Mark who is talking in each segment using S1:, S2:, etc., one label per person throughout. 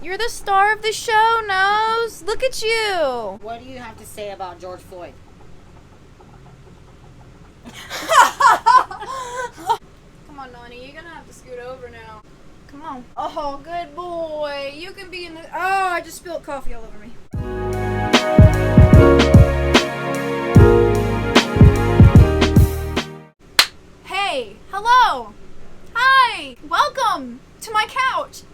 S1: You're the star of the show, Nose. Look at you.
S2: What do you have to say about George Floyd?
S1: Come on, Nani. You're gonna have to scoot over now. Come on. Oh, good boy. You can be in the... Oh, I just spilled coffee all over me. Hey. Hello. Hi. Welcome to my couch.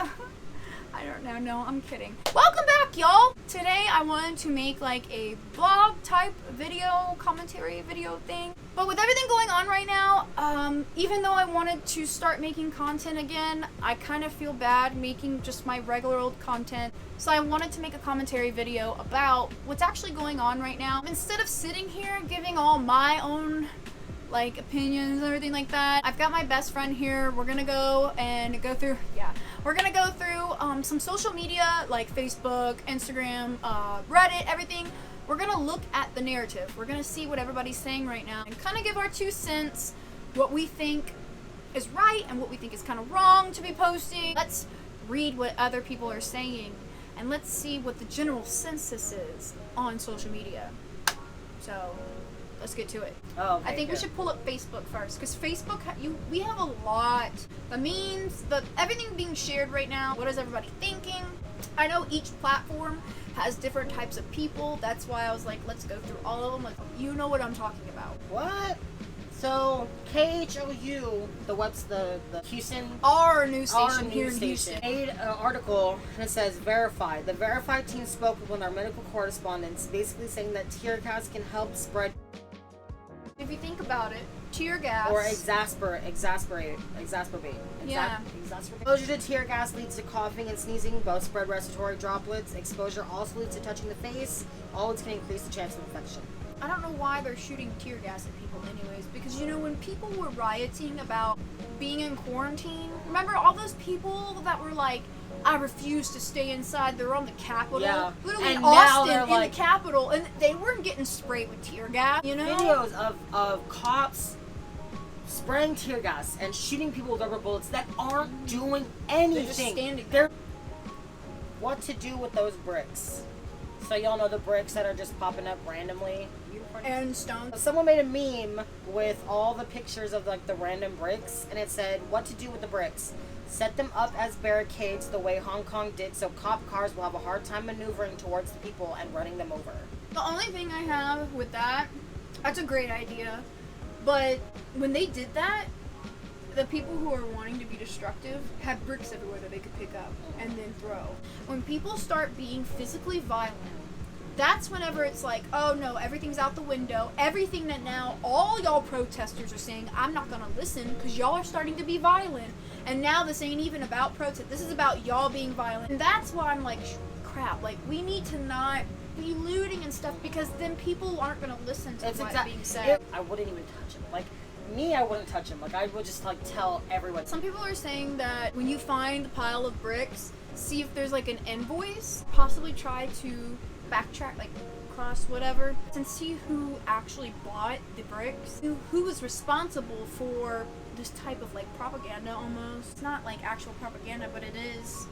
S1: I don't know. No, I'm kidding. Welcome back, y'all. Today I wanted to make like a vlog type video, commentary video thing. But with everything going on right now, even though I wanted to start making content again, I kind of feel bad making just my regular old content. So I wanted to make a commentary video about what's actually going on right now. Instead of sitting here giving all my own like opinions and everything like that, I've got my best friend here. We're gonna go through some social media like Facebook, Instagram, Reddit, everything. We're gonna look at the narrative. We're gonna see what everybody's saying right now and kind of give our 2 cents, what we think is right and what we think is kind of wrong to be posting. Let's read what other people are saying and let's see what the general census is on social media. So let's get to it.
S2: Oh, okay,
S1: I think we should pull up Facebook first, because Facebook, we have a lot. The memes, everything being shared right now. What is everybody thinking? I know each platform has different types of people. That's why I was like, let's go through all of them. Like, you know what I'm talking about.
S2: What? So KHOU, the Houston,
S1: Our news station
S2: our
S1: here
S2: news
S1: in
S2: station,
S1: Houston.
S2: made an article and it says verified. The verified team spoke with one of our medical correspondents, basically saying that tear gas can help spread.
S1: If you think about it, tear gas
S2: Or exacerbate.
S1: Yeah.
S2: Exposure to tear gas leads to coughing and sneezing. Both spread respiratory droplets. Exposure also leads to touching the face. All this can increase the chance of infection.
S1: I don't know why they're shooting tear gas at people anyways, because you know when people were rioting about being in quarantine, remember all those people that were like, I refuse to stay inside, they're on the Capitol, literally
S2: and
S1: Austin in
S2: like,
S1: the Capitol, and they weren't getting sprayed with tear gas, you know?
S2: Videos of cops spraying tear gas and shooting people with rubber bullets that aren't doing anything.
S1: They're just standing there.
S2: What to do with those bricks? So y'all know the bricks that are just popping up randomly?
S1: And stones.
S2: Someone made a meme with all the pictures of like the random bricks, and it said, what to do with the bricks? Set them up as barricades the way Hong Kong did, so cop cars will have a hard time maneuvering towards the people and running them over.
S1: The only thing I have with that's a great idea, but when they did that, the people who are wanting to be destructive had bricks everywhere that they could pick up and then throw. When people start being physically violent, that's whenever it's like, oh no, everything's out the window. Everything that now all y'all protesters are saying, I'm not gonna listen because y'all are starting to be violent. And now this ain't even about protest. This is about y'all being violent. And that's why I'm like, crap, like we need to not be looting and stuff, because then people aren't gonna listen to what's being said.
S2: I wouldn't even touch him. Like, me, I wouldn't touch him. Like, I would just like tell everyone.
S1: Some people are saying that when you find a pile of bricks, see if there's like an invoice, possibly try to backtrack, like cross whatever, and see who actually bought the bricks, who was responsible for this type of like propaganda almost. It's not like actual propaganda, but it is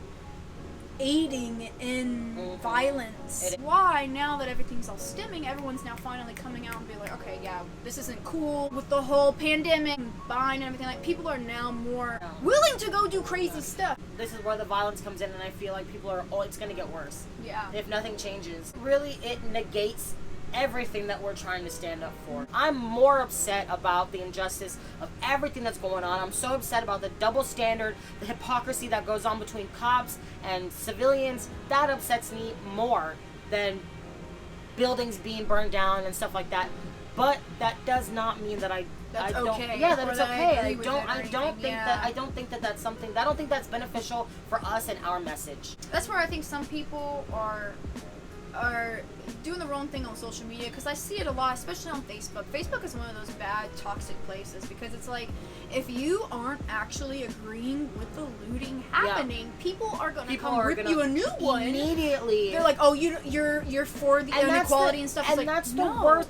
S1: aiding in violence. Why, now that everything's all stimming, everyone's now finally coming out and be like, okay, yeah, this isn't cool with the whole pandemic and buying and everything. Like, people are now more willing to go do crazy stuff.
S2: This is where the violence comes in, and I feel like people are, it's gonna get worse.
S1: Yeah.
S2: If nothing changes. Really, it negates everything that we're trying to stand up for. I'm more upset about the injustice of everything that's going on. I'm so upset about the double standard, the hypocrisy that goes on between cops and civilians. That upsets me more than buildings being burned down and stuff like that. But that does not mean that I don't think that that's something. I don't think that's beneficial for us and our message.
S1: That's where I think some people are doing the wrong thing on social media, because I see it a lot, especially on Facebook. Facebook is one of those bad, toxic places, because it's like, if you aren't actually agreeing with the looting happening, people are going to come rip you a new one
S2: immediately.
S1: They're like, oh, you're for the inequality and stuff.
S2: And
S1: it's like,
S2: that's the worst.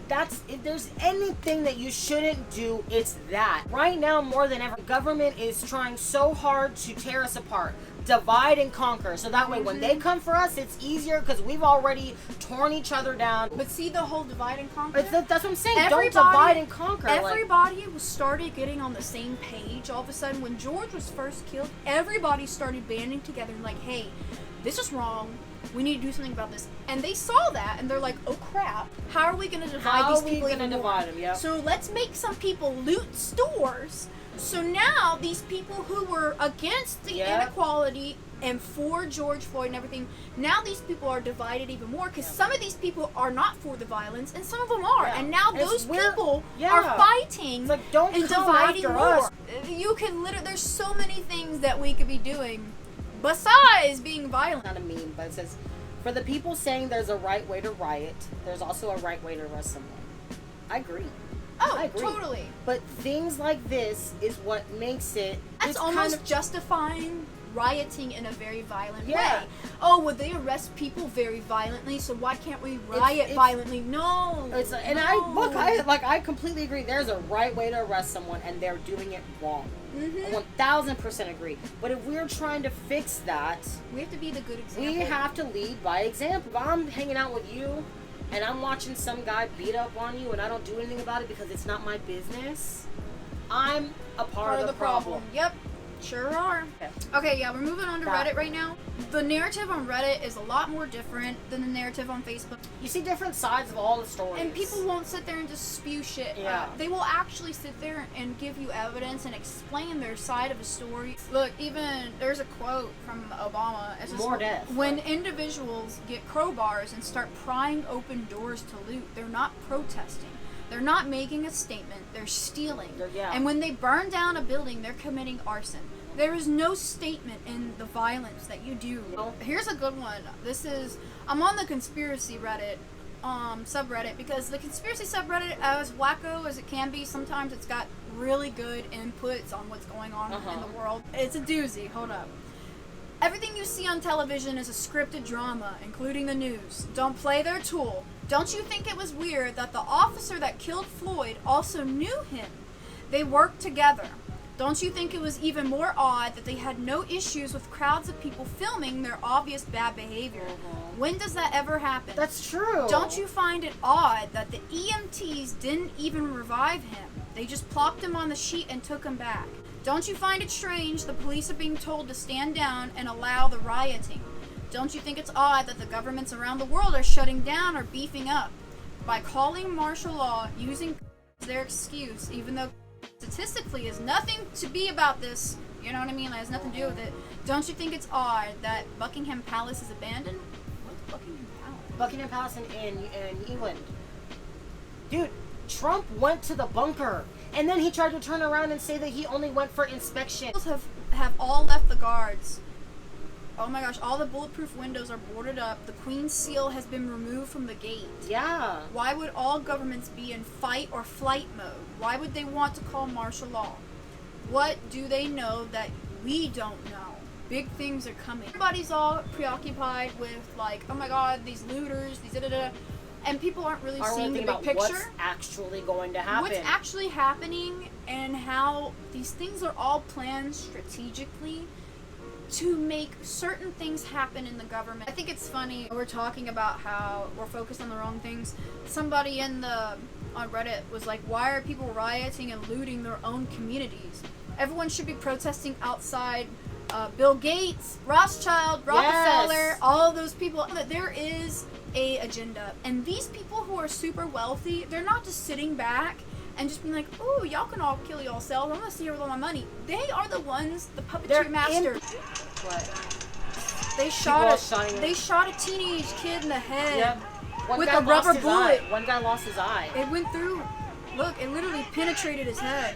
S2: If there's anything that you shouldn't do, it's that. Right now, more than ever, the government is trying so hard to tear us apart. divide and conquer. So that way, when they come for us, it's easier because we've already torn each other down.
S1: But see the whole divide and conquer?
S2: That's what I'm saying. Don't divide and conquer.
S1: Everybody started getting on the same page. All of a sudden, when George was first killed, everybody started banding together and like, hey, this is wrong. We need to do something about this. And they saw that, and they're like, oh crap, how are we going to divide these people even more?
S2: Divide them, yep.
S1: So let's make some people loot stores. So now these people who were against the inequality and for George Floyd and everything, now these people are divided even more because some of these people are not for the violence and some of them are. And now those people are fighting
S2: it's like, don't
S1: and
S2: come
S1: dividing
S2: after
S1: more.
S2: us.
S1: You can literally, there's so many things that we could be doing besides being violent.
S2: Not a meme, but it says, for the people saying there's a right way to riot, there's also a right way to arrest someone. I agree.
S1: Oh,
S2: I agree.
S1: totally.
S2: But things like this is what makes it...
S1: That's almost kind of justifying rioting in a very violent way. Oh, would they arrest people very violently, so why can't we riot violently? No.
S2: I completely agree. There's a right way to arrest someone, and they're doing it wrong. I 1000% agree. But if we're trying to fix that...
S1: we have to be the good example.
S2: We have to lead by example. If I'm hanging out with you, and I'm watching some guy beat up on you, and I don't do anything about it because it's not my business, I'm a part of the problem.
S1: Yep. Sure are. Okay, yeah, we're moving on to Reddit right now. The narrative on Reddit is a lot more different than the narrative on Facebook.
S2: You see different sides of all the stories.
S1: And people won't sit there and just spew shit.
S2: Yeah.
S1: They will actually sit there and give you evidence and explain their side of a story. Look, even there's a quote from Obama. It says,
S2: more death.
S1: When individuals get crowbars and start prying open doors to loot, they're not protesting. They're not making a statement. They're stealing. And when they burn down a building, they're committing arson. There is no statement in the violence that you do. Here's a good one. I'm on the conspiracy Reddit subreddit because the conspiracy subreddit, as wacko as it can be, sometimes it's got really good inputs on what's going on in the world. It's a doozy. Hold up. Everything you see on television is a scripted drama, including the news. Don't play their tool. Don't you think it was weird that the officer that killed Floyd also knew him? They worked together. Don't you think it was even more odd that they had no issues with crowds of people filming their obvious bad behavior? When does that ever happen?
S2: That's true.
S1: Don't you find it odd that the EMTs didn't even revive him? They just plopped him on the sheet and took him back. Don't you find it strange the police are being told to stand down and allow the rioting? Don't you think it's odd that the governments around the world are shutting down or beefing up? By calling martial law, using their excuse, even though statistically is nothing to be about this, you know what I mean? It has nothing to do with it. Don't you think it's odd that Buckingham Palace is abandoned? What's Buckingham Palace?
S2: Buckingham Palace in England. Dude, Trump went to the bunker, and then he tried to turn around and say that he only went for inspection.
S1: Have all left the guards. Oh my gosh, all the bulletproof windows are boarded up. The Queen's seal has been removed from the gate.
S2: Yeah.
S1: Why would all governments be in fight or flight mode? Why would they want to call martial law? What do they know that we don't know? Big things are coming. Everybody's all preoccupied with like, oh my god, these looters, these da-da-da. And people aren't really seeing the big picture.
S2: What's actually going to happen.
S1: What's actually happening and how these things are all planned strategically to make certain things happen in the government. I think it's funny, we're talking about how we're focused on the wrong things. Somebody on Reddit was like, why are people rioting and looting their own communities? Everyone should be protesting outside Bill Gates, Rothschild, Rockefeller, all of those people. There is a agenda. And these people who are super wealthy, they're not just sitting back and just being like, oh, y'all can all kill yourselves. I'm going to sit here with all my money. They are the ones, the puppetry masters. They shot a teenage kid in the head with a rubber bullet.
S2: One guy lost his eye.
S1: It went through. Look, it literally penetrated his head.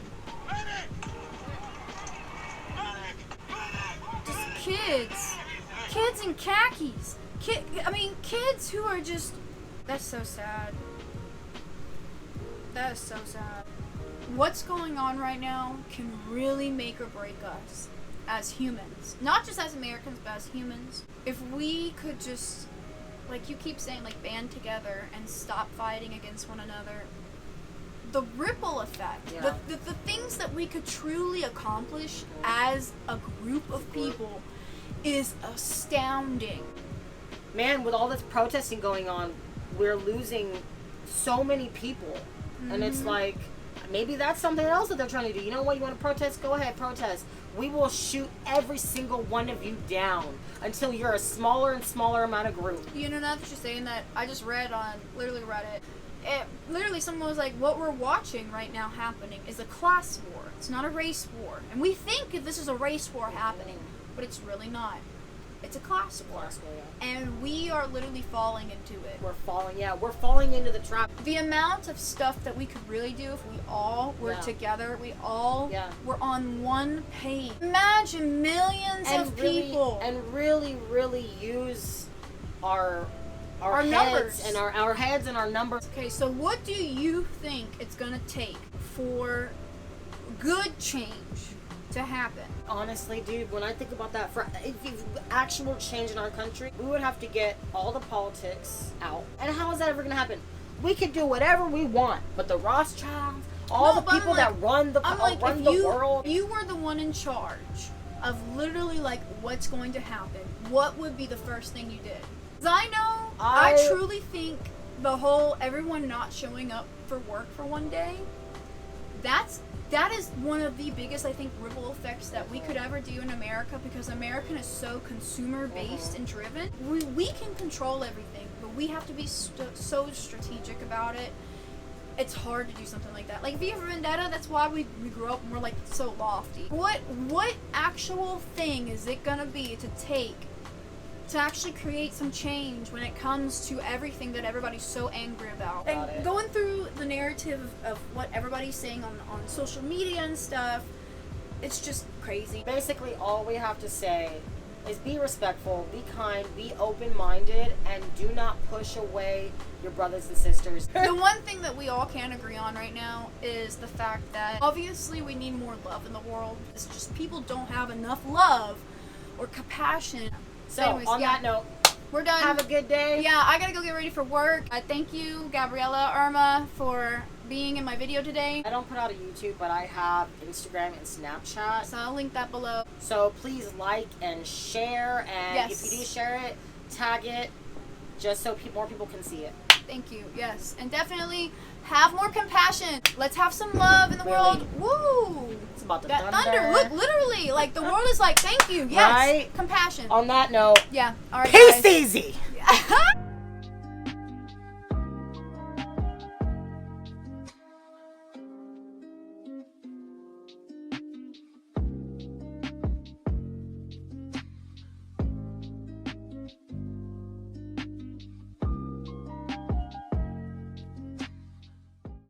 S1: Just kids in khakis. Kids who are just. That's so sad. That is so sad. What's going on right now can really make or break us as humans. Not just as Americans, but as humans. If we could just, like you keep saying, like band together and stop fighting against one another, the ripple effect, the things that we could truly accomplish as a group of people is astounding.
S2: Man, with all this protesting going on, we're losing so many people. And it's like, maybe that's something else that they're trying to do. You know what? You want to protest? Go ahead, protest. We will shoot every single one of you down until you're a smaller and smaller amount of group.
S1: You know, now that you're saying that, I just read on literally Reddit. Literally, someone was like, what we're watching right now happening is a class war. It's not a race war. And we think this is a race war happening, but it's really not. It's a class war. And we are literally falling into it.
S2: We're falling into the trap.
S1: The amount of stuff that we could really do if we all were together, we all were on one page. Imagine millions of people.
S2: And really use our heads
S1: numbers.
S2: And our heads and our numbers.
S1: Okay, so what do you think it's gonna take for good change to happen?
S2: Honestly, dude, when I think about that, for actual change in our country, we would have to get all the politics out. And how is that ever going to happen? We could do whatever we want, but the Rothschilds, all the people that run the world.
S1: If you were the one in charge of literally like what's going to happen, what would be the first thing you did? Because I truly think the whole everyone not showing up for work for one day, that is one of the biggest, I think, ripple effects that we could ever do in America, because America is so consumer-based and driven. We can control everything, but we have to be so strategic about it. It's hard to do something like that. Like V for Vendetta, that's why we grew up and we're like so lofty. What actual thing is it gonna be to take to actually create some change when it comes to everything that everybody's so angry about? And going through the narrative of what everybody's saying on social media and stuff, it's just crazy.
S2: Basically, all we have to say is be respectful, be kind, be open-minded, and do not push away your brothers and sisters.
S1: The one thing that we all can agree on right now is the fact that obviously we need more love in the world. It's just people don't have enough love or compassion.
S2: So,
S1: anyways,
S2: on that note,
S1: we're done.
S2: Have a good day.
S1: Yeah, I gotta go get ready for work. Thank you, Gabriella Irma, for being in my video today.
S2: I don't put out a YouTube, but I have Instagram and Snapchat.
S1: So I'll link that below.
S2: So please like and share, and if you do share it, tag it, just so more people can see it.
S1: Thank you. Yes, and definitely have more compassion. Let's have some love in the world. Woo!
S2: It's about the
S1: that thunder. Look, literally, like the world is like, thank you. Yes,
S2: right?
S1: Compassion.
S2: On that note,
S1: yeah. All right.
S2: peace
S1: guys.
S2: easy.